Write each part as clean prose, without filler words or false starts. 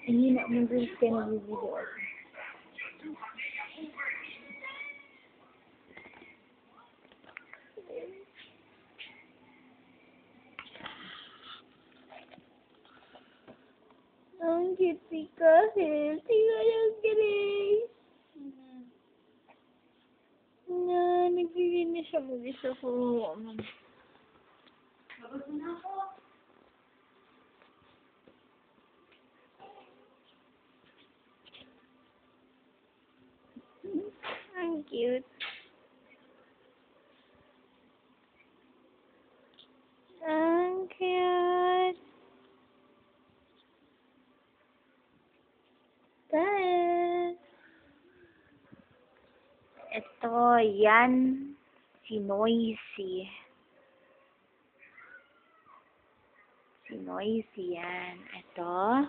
Hindi na mag-reels ka na video. Ang cute ka, healthy ka yung galing. Na, naglilinis ako. Gusto ko. Tapos na ako. Ang cute. Ang cute. Dahil. Ito, yan. Si Noisy. Si Noisy yan. Ito.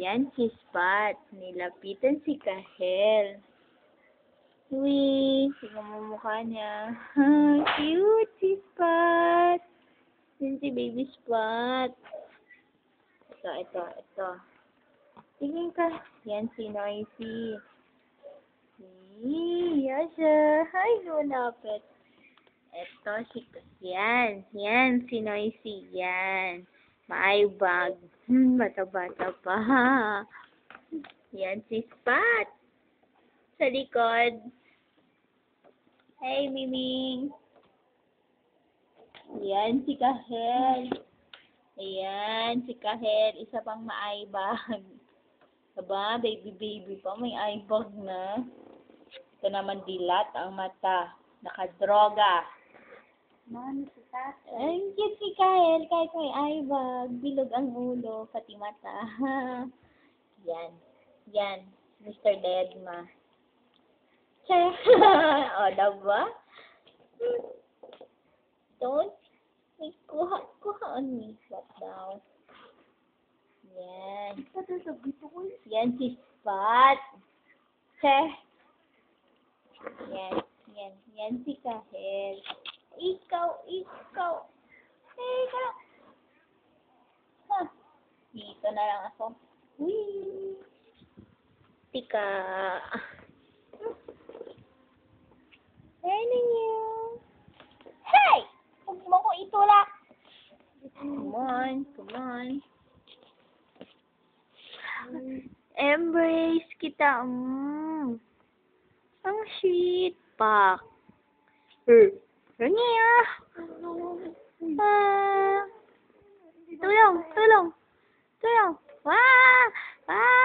Yan si Spot. Nilapitan si Kahel. Uy, tingnan mo mukha niya. Cute si Spot. Yan si Baby Spot. Ito. Tingin ka. Yan si Noisy. Yan siya. Ay, lumapit. Ito yan si Noisy. Yan. Maibag. Bata-bata pa. Yan si Spot. Sa likod. Hey, Miming. Yan si Kahel. Ayan, si Kahel. Isa pang maibag. Diba? Baby pa. May eyebag na. Ito naman dilat ang mata. Nakadroga. Mami, si Tati. Ay, cute si Kahel. Kahit may eyebag. Bilog ang ulo. Pati mata. Yan. Mr. Deadma. Che. O, diba? Don't. May kuha on me. What daw? Yan. Yan si Spot. Che. Yan si Kahel. Ikaw. Teka. Ha. Dito na lang ako. Whee. Tika. Ano niyo? Hey! Huwag mo ko itulak. Come on. Embrace kita. Ang sweet pak. Rania. Tulong.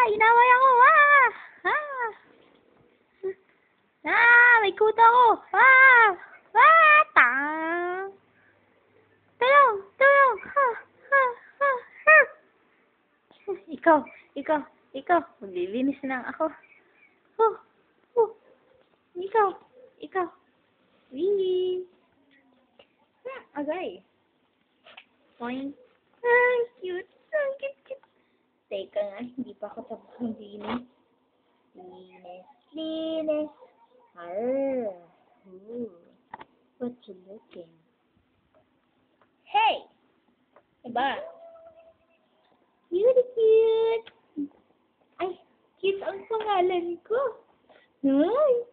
Inaway ako. May kuta ko. Tulong. Ikaw. Maglilinis lang ako. Ikaw. Wee. Agay. Point. Ang cute. Teka nga, hindi pa ako tapos maglinis. Linis. What you looking? Hey! Diba? Cute. Ay, cute ang pangalan ko.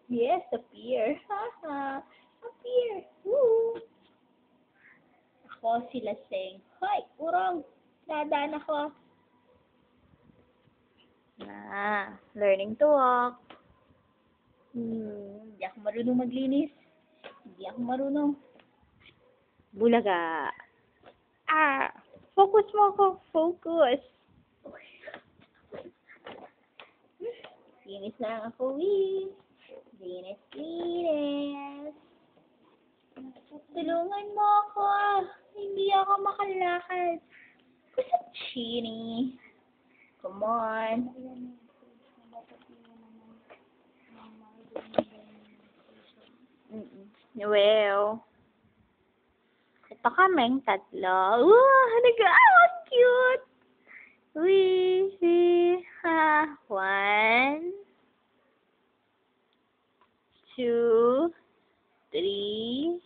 Yes, appear. Appear. Woo. Ako si Laseng. Hoy, urong. Dadaan ako. Learning to walk. Hindi ako marunong maglinis. Hindi ako marunong. Bulaga. Focus mo ako. Focus. Linis na lang ako. Linis. Tulungan mo ako. Hindi ako makalakad. Gusto chini. Come on. Well. Ito kaming tatlo. Cute. One, 2, 3,